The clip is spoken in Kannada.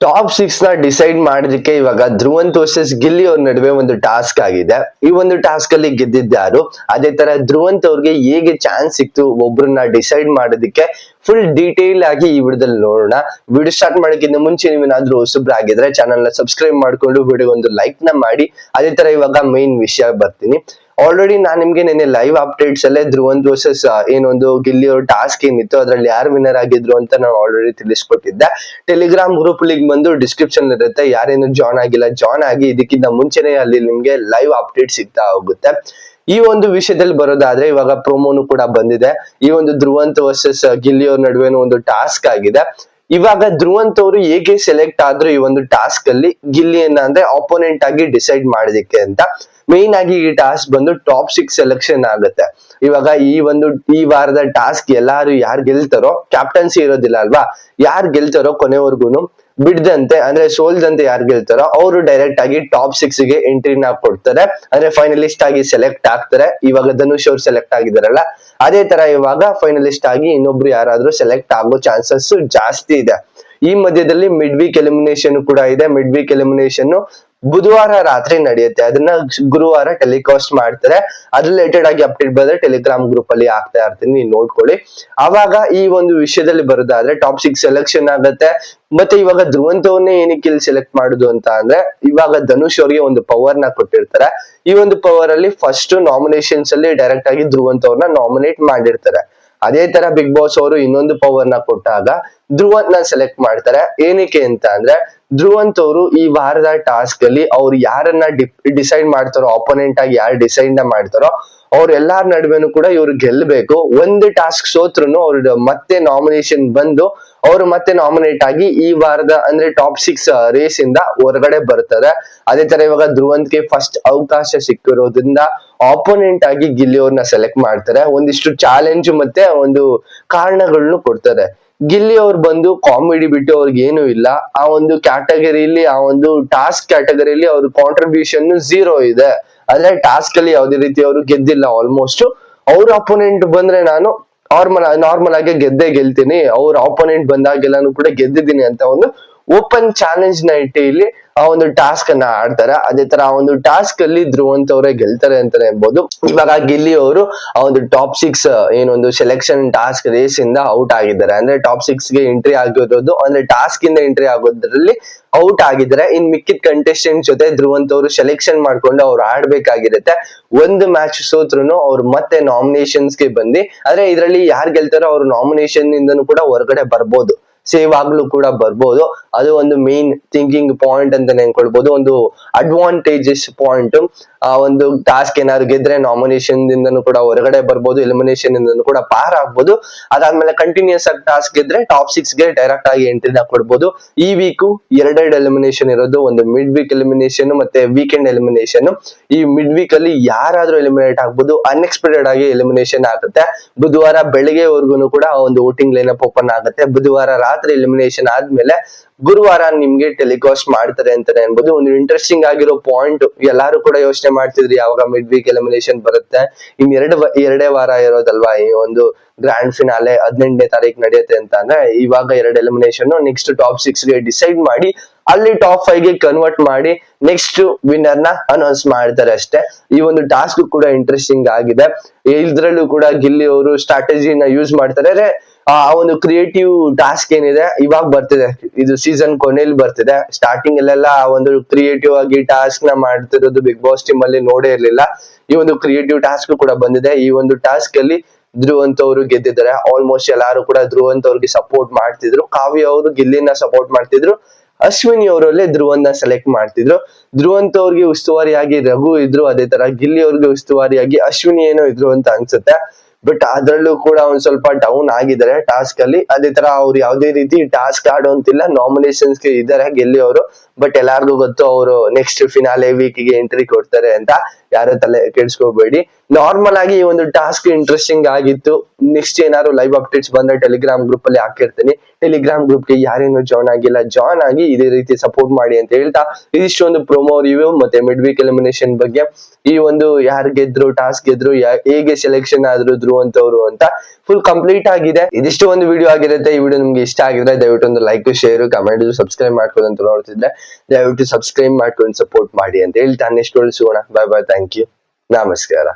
ಟಾಪ್ 6 ನ ಡಿಸೈಡ್ ಮಾಡೋದಕ್ಕೆ ಇವಾಗ ಧ್ರುವಂತ್ ವರ್ಸಸ್ ಗಿಲ್ಲಿ ಅವ್ರ ನಡುವೆ ಒಂದು ಟಾಸ್ಕ್ ಆಗಿದೆ. ಈ ಒಂದು ಟಾಸ್ಕ್ ಅಲ್ಲಿ ಗೆದ್ದಿದ್ದಾರು. ಅದೇ ತರ ಧ್ರುವಂತ್ ಅವ್ರಿಗೆ ಹೇಗೆ ಚಾನ್ಸ್ ಸಿಕ್ತು ಒಬ್ರನ್ನ ಡಿಸೈಡ್ ಮಾಡೋದಕ್ಕೆ ಫುಲ್ ಡೀಟೇಲ್ ಆಗಿ ಈ ವಿಡಿಯೋದಲ್ಲಿ ನೋಡೋಣ. ವಿಡಿಯೋ ಸ್ಟಾರ್ಟ್ ಮಾಡೋಕ್ಕಿಂತ ಮುಂಚೆ ನೀವೇನಾದ್ರೂ ಹೊಸಬ್ರಾಗಿದ್ರೆ ಚಾನಲ್ ನ ಸಬ್ಸ್ಕ್ರೈಬ್ ಮಾಡ್ಕೊಂಡು ವಿಡಿಯೋ ಒಂದು ಲೈಕ್ ನ ಮಾಡಿ. ಅದೇ ತರ ಇವಾಗ ಮೈನ್ ವಿಷಯ ಬರ್ತೀನಿ. ಆಲ್ರೆಡಿ ನಾನ್ ನಿಮ್ಗೆ ನೆನ್ನೆ ಲೈವ್ ಅಪ್ಡೇಟ್ಸ್ ಅಲ್ಲೇ ಧ್ರುವಂತ್ ವರ್ಸಸ್ ಏನೊಂದು ಗಿಲ್ಲಿ ಅವ್ರ ಟಾಸ್ಕ್ ಏನಿತ್ತು ಅದ್ರಲ್ಲಿ ಯಾರು ವಿನ್ನರ್ ಆಗಿದ್ರು ಅಂತ ನಾನು ಆಲ್ರೆಡಿ ತಿಳಿಸ್ಕೊಟ್ಟಿದ್ದೆ. ಟೆಲಿಗ್ರಾಮ್ ಗ್ರೂಪ್ ಲಿಂಕ್ ಬಂದು ಡಿಸ್ಕ್ರಿಪ್ಷನ್ ಇರುತ್ತೆ. ಯಾರೇನು ಜಾಯ್ನ್ ಆಗಿಲ್ಲ ಜಾಯ್ನ್ ಆಗಿ, ಇದಕ್ಕಿಂತ ಮುಂಚೆನೆ ಅಲ್ಲಿ ನಿಮ್ಗೆ ಲೈವ್ ಅಪ್ಡೇಟ್ ಸಿಗ್ತಾ ಹೋಗುತ್ತೆ. ಈ ಒಂದು ವಿಷಯದಲ್ಲಿ ಬರೋದಾದ್ರೆ ಇವಾಗ ಪ್ರೋಮೋನು ಕೂಡ ಬಂದಿದೆ. ಈ ಒಂದು ಧ್ರುವಂತ್ ವರ್ಸಸ್ ಗಿಲ್ಲಿ ಅವ್ರ ನಡುವೆನೂ ಒಂದು ಟಾಸ್ಕ್ ಆಗಿದೆ. ಇವಾಗ ಧ್ರುವಂತ್ ಅವರು ಹೇಗೆ ಸೆಲೆಕ್ಟ್ ಆದ್ರು ಈ ಒಂದು ಟಾಸ್ಕ್ ಅಲ್ಲಿ ಗಿಲ್ಲಿಯನ್ನ ಅಂದ್ರೆ ಆಪೋನೆಂಟ್ ಆಗಿ ಡಿಸೈಡ್ ಮಾಡೋದಕ್ಕೆ ಅಂತ. ಮೇನ್ ಆಗಿ ಈ ಟಾಸ್ಕ್ ಬಂದು ಟಾಪ್ 6 ಸೆಲೆಕ್ಷನ್ ಆಗುತ್ತೆ. ಇವಾಗ ಈ ವಾರದ ಟಾಸ್ಕ್ ಎಲ್ಲಾರು ಯಾರು ಗೆಲ್ತಾರೋ, ಕ್ಯಾಪ್ಟನ್ಸಿ ಇರೋದಿಲ್ಲ ಅಲ್ವಾ, ಯಾರು ಗೆಲ್ತಾರೋ ಕೊನೆವರ್ಗುನು ಬಿಡ್ದಂತೆ ಅಂದ್ರೆ ಸೋಲ್ದಂತೆ ಯಾರು ಗೆಲ್ತಾರೋ ಅವರು ಡೈರೆಕ್ಟ್ ಆಗಿ ಟಾಪ್ 6 ಗೆ ಎಂಟ್ರಿನ ಕೊಡ್ತಾರೆ. ಅಂದ್ರೆ ಫೈನಲಿಸ್ಟ್ ಆಗಿ ಸೆಲೆಕ್ಟ್ ಆಗ್ತಾರೆ. ಇವಾಗ ಧನುಷ್ ಅವ್ರು ಸೆಲೆಕ್ಟ್ ಆಗಿದಾರಲ್ಲ, ಅದೇ ತರ ಇವಾಗ ಫೈನಲಿಸ್ಟ್ ಆಗಿ ಇನ್ನೊಬ್ರು ಯಾರಾದ್ರೂ ಸೆಲೆಕ್ಟ್ ಆಗೋ ಚಾನ್ಸಸ್ ಜಾಸ್ತಿ ಇದೆ. ಈ ಮಧ್ಯದಲ್ಲಿ ಮಿಡ್ ವೀಕ್ ಎಲಿಮಿನೇಷನ್ ಕೂಡ ಇದೆ. ಮಿಡ್ ವೀಕ್ ಎಲಿಮಿನೇಷನ್ ಬುಧವಾರ ರಾತ್ರಿ ನಡೆಯುತ್ತೆ. ಅದನ್ನ ಗುರುವಾರ ಟೆಲಿಕಾಸ್ಟ್ ಮಾಡ್ತಾರೆ. ಅದ್ ರಿಲೇಟೆಡ್ ಆಗಿ ಅಪ್ಡೇಟ್ ಬಂದ್ರೆ ಟೆಲಿಗ್ರಾಮ್ ಗ್ರೂಪ್ ಅಲ್ಲಿ ಹಾಕ್ತಾ ಇರ್ತೀನಿ, ನೀವು ನೋಡ್ಕೊಳ್ಳಿ. ಅವಾಗ ಈ ಒಂದು ವಿಷಯದಲ್ಲಿ ಬರೋದಾದ್ರೆ ಟಾಪ್ 6 ಸೆಲೆಕ್ಷನ್ ಆಗತ್ತೆ. ಮತ್ತೆ ಇವಾಗ ಧ್ರುವಂತ್ ಅವ್ರನ್ನೇ ಏನಕ್ಕೆ ಇಲ್ಲಿ ಸೆಲೆಕ್ಟ್ ಮಾಡುದು ಅಂತ ಅಂದ್ರೆ, ಇವಾಗ ಧನುಷ್ ಅವ್ರಿಗೆ ಒಂದು ಪವರ್ ನ ಕೊಟ್ಟಿರ್ತಾರೆ. ಈ ಒಂದು ಪವರ್ ಅಲ್ಲಿ ಫಸ್ಟ್ ನಾಮಿನೇಷನ್ಸ್ ಅಲ್ಲಿ ಡೈರೆಕ್ಟ್ ಆಗಿ ಧ್ರುವಂತ್ ಅವ್ರನ್ನ ನಾಮಿನೇಟ್ ಮಾಡಿರ್ತಾರೆ. ಅದೇ ತರ ಬಿಗ್ ಬಾಸ್ ಅವರು ಇನ್ನೊಂದು ಪವರ್ ನ ಕೊಟ್ಟಾಗ ಧ್ರುವಂತ್ ನ ಸೆಲೆಕ್ಟ್ ಮಾಡ್ತಾರೆ. ಏನಕ್ಕೆ ಅಂತ ಅಂದ್ರೆ, ಧ್ರುವಂತ್ ಅವರು ಈ ವಾರದ ಟಾಸ್ಕ್ ಅಲ್ಲಿ ಅವ್ರು ಯಾರನ್ನ ಡಿಸೈಡ್ ಮಾಡ್ತಾರೋ, ಆಪೋನೆಂಟ್ ಆಗಿ ಯಾರು ಡಿಸೈಡ್ ನ ಮಾಡ್ತಾರೋ ಅವ್ರ ಎಲ್ಲಾರ ನಡುವೆನೂ ಕೂಡ ಇವ್ರು ಗೆಲ್ಬೇಕು. ಒಂದು ಟಾಸ್ಕ್ ಸೋತ್ರುನು ಅವ್ರ ಮತ್ತೆ ನಾಮಿನೇಷನ್ ಬಂದು ಅವ್ರು ಮತ್ತೆ ನಾಮಿನೇಟ್ ಆಗಿ ಈ ವಾರದ ಅಂದ್ರೆ ಟಾಪ್ 6 ರೇಸ್ ಇಂದ ಹೊರಗಡೆ ಬರ್ತಾರೆ. ಅದೇ ತರ ಇವಾಗ ಧ್ರುವಂತ್ಗೆ ಫಸ್ಟ್ ಅವಕಾಶ ಸಿಕ್ಕಿರೋದ್ರಿಂದ ಆಪೋನೆಂಟ್ ಆಗಿ ಗಿಲ್ಲಿ ಅವ್ರನ್ನ ಸೆಲೆಕ್ಟ್ ಮಾಡ್ತಾರೆ. ಒಂದಿಷ್ಟು ಚಾಲೆಂಜ್ ಮತ್ತೆ ಒಂದು ಕಾರಣಗಳನ್ನು ಕೊಡ್ತಾರೆ. ಗಿಲ್ಲಿ ಅವ್ರು ಬಂದು ಕಾಮಿಡಿ ಬಿಟ್ಟು ಅವ್ರಿಗೆ ಏನು ಇಲ್ಲ. ಆ ಒಂದು ಕ್ಯಾಟಗರಿಲಿ, ಆ ಒಂದು ಟಾಸ್ಕ್ ಕ್ಯಾಟಗರಿಲಿ ಅವ್ರ ಕಾಂಟ್ರಿಬ್ಯೂಷನ್ 0 ಇದೆ. ಅಂದ್ರೆ ಟಾಸ್ಕ್ ಅಲ್ಲಿ ಯಾವುದೇ ರೀತಿ ಅವರು ಗೆದ್ದಿಲ್ಲ. ಆಲ್ಮೋಸ್ಟ್ ಅವ್ರ ಅಪೋನೆಂಟ್ ಬಂದ್ರೆ ನಾನು ನಾರ್ಮಲ್ ಆಗಿ ಗೆಲ್ತೀನಿ, ಅವ್ರ ಆಪೋನೆಂಟ್ ಬಂದಾಗೆಲ್ಲಾನು ಕೂಡ ಗೆದ್ದಿದ್ದೀನಿ ಅಂತ ಒಂದು ಓಪನ್ ಚಾಲೆಂಜ್ ನ ಇಟ್ಟು ಇಲ್ಲಿ ಆ ಒಂದು ಟಾಸ್ಕ್ ಅನ್ನ ಆಡ್ತಾರೆ. ಅದೇ ತರ ಆ ಒಂದು ಟಾಸ್ಕ್ ಅಲ್ಲಿ ಧ್ರುವಂತ್ ಅವರೇ ಗೆಲ್ತಾರೆ ಅಂತಾನೆ ಅನ್ಬೋದು. ಇವಾಗ ಗಿಲ್ಲಿ ಅವರು ಆ ಒಂದು ಟಾಪ್ 6 ಏನೊಂದು ಸೆಲೆಕ್ಷನ್ ಟಾಸ್ಕ್ ರೇಸ್ ಇಂದ ಔಟ್ ಆಗಿದ್ದಾರೆ. ಅಂದ್ರೆ ಟಾಪ್ 6 ಗೆ ಎಂಟ್ರಿ ಆಗಿರೋದು ಅಂದ್ರೆ ಟಾಸ್ಕ್ ಇಂದ ಎಂಟ್ರಿ ಆಗೋದ್ರಲ್ಲಿ ಔಟ್ ಆಗಿದ್ದಾರೆ. ಇನ್ ಮಿಕ್ಕಿದ ಕಂಟೆಸ್ಟೆಂಟ್ ಜೊತೆ ಧ್ರುವಂತ್ ಅವರು ಸೆಲೆಕ್ಷನ್ ಮಾಡ್ಕೊಂಡು ಅವ್ರು ಆಡ್ಬೇಕಾಗಿರುತ್ತೆ. ಒಂದು ಮ್ಯಾಚ್ ಸೋತ್ರುನು ಅವ್ರು ಮತ್ತೆ ನಾಮಿನೇಷನ್ಸ್ ಗೆ ಬಂದು, ಆದ್ರೆ ಇದರಲ್ಲಿ ಯಾರು ಗೆಲ್ತಾರೋ ಅವ್ರು ನಾಮಿನೇಷನ್ ಇಂದನೂ ಕೂಡ ಹೊರಗಡೆ ಬರ್ಬೋದು, ಸೇವ್ ಆಗ್ಲೂ ಕೂಡ ಬರ್ಬೋದು. ಅದು ಒಂದು ಮೇನ್ ಥಿಂಕಿಂಗ್ ಪಾಯಿಂಟ್ ಅಂತ ನೆನ್ಕೊಳ್ಬಹುದು, ಒಂದು ಅಡ್ವಾಂಟೇಜಸ್ ಪಾಯಿಂಟ್. ಆ ಒಂದು ಟಾಸ್ಕ್ ಏನಾದ್ರು ಗೆದ್ರೆ ನಾಮಿನೇಷನ್ ಇಂದನೂ ಕೂಡ ಹೊರಗಡೆ ಬರ್ಬೋದು, ಎಲಿಮಿನೇಷನ್ ಇಂದನೂ ಕೂಡ ಪಾರ್ ಆಗ್ಬೋದು. ಅದಾದ್ಮೇಲೆ ಕಂಟಿನ್ಯೂಸ್ ಆಗಿ ಟಾಸ್ಕ್ ಗೆದ್ರೆ ಟಾಪ್ 6 ಗೆ ಡೈರೆಕ್ಟ್ ಆಗಿ ಎಂಟ್ರಿನ ಕೊಡ್ಬೋದು. ಈ ವೀಕು ಎರಡೆರಡು ಎಲಿಮಿನೇಷನ್ ಇರೋದು, ಒಂದು ಮಿಡ್ ವೀಕ್ ಎಲಿಮಿನೇಷನ್ ಮತ್ತೆ ವೀಕೆಂಡ್ ಎಲಿಮಿನೇಷನ್. ಈ ಮಿಡ್ ವೀಕ್ ಅಲ್ಲಿ ಯಾರಾದ್ರೂ ಎಲಿಮಿನೇಟ್ ಆಗ್ಬೋದು, ಅನ್ಎಕ್ಸ್ಪೆಕ್ಟೆಡ್ ಆಗಿ ಎಲಿಮಿನೇಷನ್ ಆಗುತ್ತೆ. ಬುಧವಾರ ಬೆಳಗ್ಗೆವರೆಗೂ ಕೂಡ ಒಂದು ವೋಟಿಂಗ್ ಲೈನ್ ಅಪ್ ಓಪನ್ ಆಗುತ್ತೆ. ಬುಧವಾರ ರಾತ್ರಿ ಎಲಿಮಿನೇಷನ್ ಆದ್ಮೇಲೆ ಗುರುವಾರ ನಿಮ್ಗೆ ಟೆಲಿಕಾಸ್ಟ್ ಮಾಡ್ತಾರೆ ಅಂತಾನೆ ಅನ್ಬೋದು. ಒಂದು ಇಂಟ್ರೆಸ್ಟಿಂಗ್ ಆಗಿರೋ ಪಾಯಿಂಟ್. ಎಲ್ಲಾರು ಕೂಡ ಯೋಚನೆ ಮಾಡ್ತಿದ್ರಿ ಯಾವಾಗ ಮಿಡ್ ವೀಕ್ ಎಲಿಮಿನೇಷನ್ ಬರುತ್ತೆ, ಇನ್ ಎರಡೇ ವಾರ ಇರೋದಲ್ವಾ ಈ ಒಂದು ಗ್ರ್ಯಾಂಡ್ ಫಿನಾಲೆ 18ನೇ ತಾರೀಕು ನಡೆಯುತ್ತೆ ಅಂತ. ಅಂದ್ರೆ ಇವಾಗ 2 ಎಲಿಮಿನೇಷನ್, ನೆಕ್ಸ್ಟ್ ಟಾಪ್ 6 ಗೆ ಡಿಸೈಡ್ ಮಾಡಿ ಅಲ್ಲಿ ಟಾಪ್ 5 ಗೆ ಕನ್ವರ್ಟ್ ಮಾಡಿ ನೆಕ್ಸ್ಟ್ ವಿನ್ನರ್ ನ ಅನೌನ್ಸ್ ಮಾಡ್ತಾರೆ ಅಷ್ಟೇ. ಈ ಒಂದು ಟಾಸ್ಕ್ ಕೂಡ ಇಂಟ್ರೆಸ್ಟಿಂಗ್ ಆಗಿದೆ. ಇದ್ರಲ್ಲೂ ಕೂಡ ಗಿಲ್ಲಿ ಅವರು ಸ್ಟ್ರಾಟಜಿನ ಯೂಸ್ ಮಾಡ್ತಾರೆ. ಆ ಒಂದು ಕ್ರಿಯೇಟಿವ್ ಟಾಸ್ಕ್ ಏನಿದೆ ಇವಾಗ ಬರ್ತಿದೆ, ಇದು ಸೀಸನ್ ಕೊನೆಯಲ್ಲಿ ಬರ್ತಿದೆ. ಸ್ಟಾರ್ಟಿಂಗ್ ಅಲ್ಲೆಲ್ಲ ಆ ಒಂದು ಕ್ರಿಯೇಟಿವ್ ಆಗಿ ಟಾಸ್ಕ್ ನ ಮಾಡ್ತಿರೋದು ಬಿಗ್ ಬಾಸ್ ಟೀಮ್ ಅಲ್ಲಿ ನೋಡೇ ಇರ್ಲಿಲ್ಲ. ಈ ಒಂದು ಕ್ರಿಯೇಟಿವ್ ಟಾಸ್ಕ್ ಕೂಡ ಬಂದಿದೆ. ಈ ಒಂದು ಟಾಸ್ಕ್ ಅಲ್ಲಿ ಧ್ರುವಂತ್ ಅವರು ಗೆದ್ದಿದ್ದಾರೆ. ಆಲ್ಮೋಸ್ಟ್ ಎಲ್ಲಾರು ಕೂಡ ಧ್ರುವಂತ್ ಅವ್ರಿಗೆ ಸಪೋರ್ಟ್ ಮಾಡ್ತಿದ್ರು. ಕಾವ್ಯ ಅವರು ಗಿಲ್ಲಿನ ಸಪೋರ್ಟ್ ಮಾಡ್ತಿದ್ರು. ಅಶ್ವಿನಿ ಅವರಲ್ಲೇ ಧ್ರುವನ್ನ ಸೆಲೆಕ್ಟ್ ಮಾಡ್ತಿದ್ರು. ಧ್ರುವಂತ್ ಅವ್ರಿಗೆ ಉಸ್ತುವಾರಿಯಾಗಿ ರಘು ಇದ್ರು. ಅದೇ ತರ ಗಿಲ್ಲಿ ಅವ್ರಿಗೆ ಉಸ್ತುವಾರಿಯಾಗಿ ಅಶ್ವಿನಿ ಏನೋ ಇದ್ರು ಅಂತ ಅನ್ಸುತ್ತೆ. ಬಟ್ ಅದ್ರಲ್ಲೂ ಕೂಡ ಒಂದ್ ಸ್ವಲ್ಪ ಡೌನ್ ಆಗಿದ್ದಾರೆ ಟಾಸ್ಕ್ ಅಲ್ಲಿ. ಅದೇ ತರ ಅವ್ರು ಯಾವ್ದೇ ರೀತಿ ಟಾಸ್ಕ್ ಆಡೋಂತಿಲ್ಲ, ನಾಮಿನೇಷನ್ಸ್ ಗೆ ಇದ್ದಾರೆ ಗಿಲ್ಲಿ ಅವರು. ಬಟ್ ಎಲ್ಲಾರ್ಗು ಗೊತ್ತು ಅವರು ನೆಕ್ಸ್ಟ್ ಫಿನಾಲೆ ವೀಕ್ ಗೆ ಎಂಟ್ರಿ ಕೊಡ್ತಾರೆ ಅಂತ. ಯಾರು ತಲೆ ಕೆಡ್ಸ್ಕೋಬೇಡಿ. ನಾರ್ಮಲ್ ಆಗಿ ಈ ಒಂದು ಟಾಸ್ಕ್ ಇಂಟ್ರೆಸ್ಟಿಂಗ್ ಆಗಿತ್ತು. ನೆಕ್ಸ್ಟ್ ಏನಾದ್ರು ಲೈವ್ ಅಪ್ಡೇಟ್ಸ್ ಬಂದ್ರೆ ಟೆಲಿಗ್ರಾಮ್ ಗ್ರೂಪ್ ಅಲ್ಲಿ ಹಾಕಿರ್ತೀನಿ. ಟೆಲಿಗ್ರಾಮ್ ಗ್ರೂಪ್ಗೆ ಯಾರೇನು ಜಾಯ್ನ್ ಆಗಿಲ್ಲ ಜಾಯ್ನ್ ಆಗಿ ಇದೇ ರೀತಿ ಸಪೋರ್ಟ್ ಮಾಡಿ ಅಂತ ಹೇಳ್ತಾ ಇದಿಷ್ಟೊಂದು ಪ್ರೊಮೋ ರಿವ್ಯೂ ಮತ್ತೆ ಮಿಡ್ ವೀಕ್ ಎಲಿಮಿನೇಷನ್ ಬಗ್ಗೆ, ಈ ಒಂದು ಯಾರು ಗೆದ್ರು ಟಾಸ್ಕ್ ಗೆದ್ರು ಹೇಗೆ ಸೆಲೆಕ್ಷನ್ ಆದ್ರು ಧ್ರುವಂತವ್ರು ಅಂತ ಫುಲ್ ಕಂಪ್ಲೀಟ್ ಆಗಿದೆ. ಇದಿಷ್ಟು ಒಂದು ವಿಡಿಯೋ ಆಗಿರುತ್ತೆ. ಈ ವಿಡಿಯೋ ನಿಮ್ಗೆ ಇಷ್ಟ ಆಗಿದ್ರೆ ದಯವಿಟ್ಟು ಒಂದು ಲೈಕ್ ಶೇರ್ ಕಮೆಂಟ್ ಸಬ್ಸ್ಕ್ರೈಬ್ ಮಾಡ್ಕೊಂಡು ನೋಡ್ತಿದ್ರೆ ದಯವಿಟ್ಟು ಸಬ್ಸ್ಕ್ರೈಬ್ ಮಾಡ್ಕೊಂಡು ಸಪೋರ್ಟ್ ಮಾಡಿ ಅಂತ ಹೇಳ್ತಾ ನೆಕ್ಸ್ಟ್ ಸಿಗೋಣ. ಬೈ ಬೈ, ಥ್ಯಾಂಕ್ ಯು, ನಮಸ್ಕಾರ.